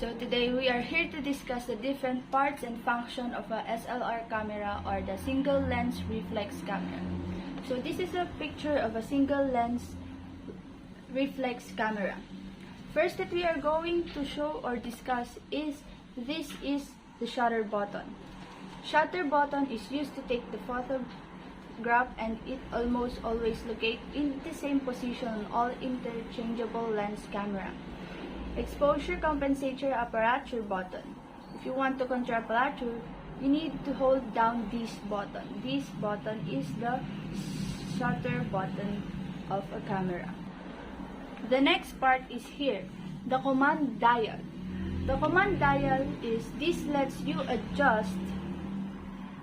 So today we are here to discuss the different parts and function of a SLR camera, or the single lens reflex camera. So this is a picture of a single lens reflex camera. First that we are going to show or discuss is this is the shutter button. Shutter button is used to take the photograph, and it almost always locates in the same position on all interchangeable lens camera. Exposure compensator aperture button. If you want to control aperture, you need to hold down this button. This button is the shutter button of a camera. The next part is here, the command dial. The command dial is this lets you adjust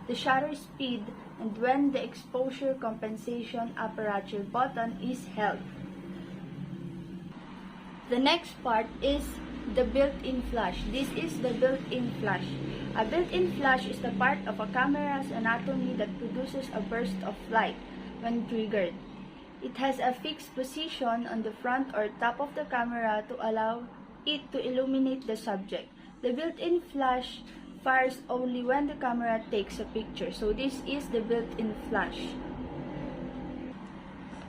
the shutter speed and when the exposure compensation aperture button is held. The next part is the built-in flash. This is the built-in flash. A built-in flash is the part of a camera's anatomy that produces a burst of light when triggered. It has a fixed position on the front or top of the camera to allow it to illuminate the subject. The built-in flash fires only when the camera takes a picture. So this is the built-in flash.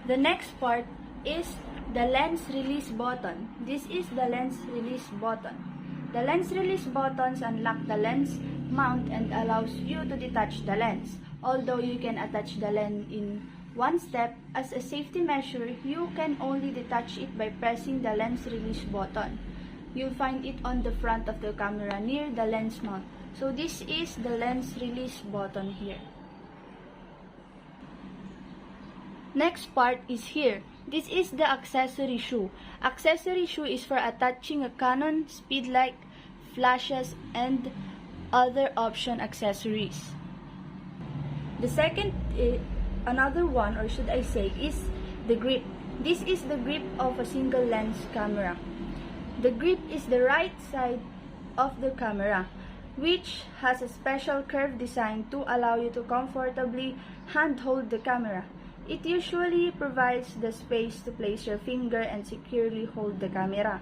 The next part is the lens release button. This is the lens release button. The lens release buttons unlock the lens mount and allows you to detach the lens. Although you can attach the lens in one step, as a safety measure, you can only detach it by pressing the lens release button. You'll find it on the front of the camera near the lens mount. So this is the lens release button here. Next part is here. This is the accessory shoe. Accessory shoe is for attaching a Canon speedlight, flashes, and other option accessories. The second, another one, or should I say, is the grip. This is the grip of a single lens camera. The grip is the right side of the camera, which has a special curve design to allow you to comfortably handhold the camera. It usually provides the space to place your finger and securely hold the camera.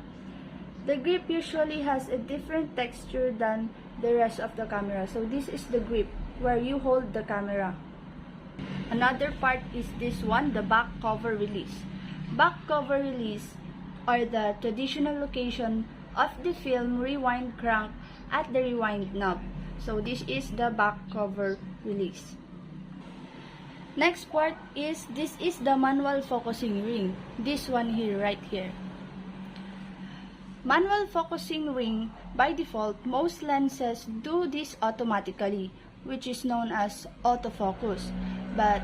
The grip usually has a different texture than the rest of the camera. So this is the grip where you hold the camera. Another part is this one, the back cover release. Back cover release are the traditional location of the film rewind crank at the rewind knob. So this is the back cover release. Next part is, this is the manual focusing ring. This one here, right here. Manual focusing ring, by default, most lenses do this automatically, which is known as autofocus. But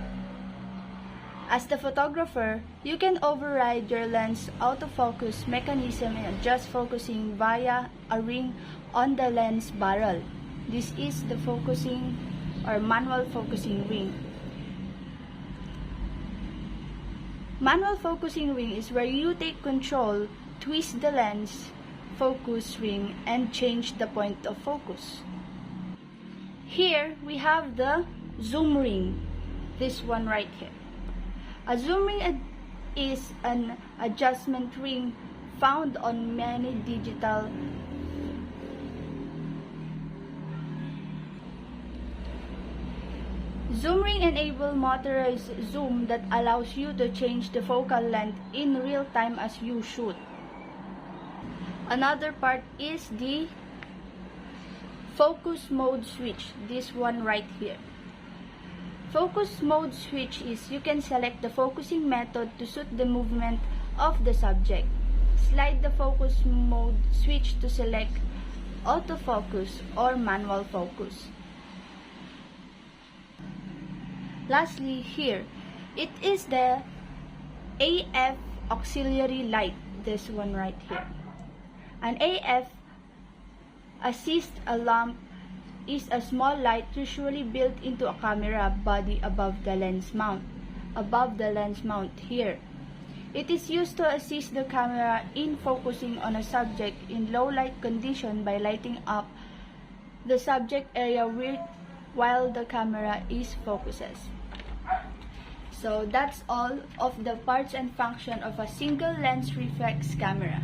as the photographer, you can override your lens autofocus mechanism and adjust focusing via a ring on the lens barrel. This is the focusing or manual focusing ring. Manual focusing ring is where you take control, twist the lens focus ring, and change the point of focus. Here we have the zoom ring, this one right here. A zoom ring is an adjustment ring found on many digital zoom ring enable motorized zoom that allows you to change the focal length in real time as you shoot. Another part is the focus mode switch, this one right here. Focus mode switch is you can select the focusing method to suit the movement of the subject. Slide the focus mode switch to select autofocus or manual focus. Lastly, here, it is the AF auxiliary light, this one right here. An AF assist a lamp is a small light usually built into a camera body above the lens mount. Here. It is used to assist the camera in focusing on a subject in low light condition by lighting up the subject area while the camera is focuses. So that's all of the parts and function of a single lens reflex camera.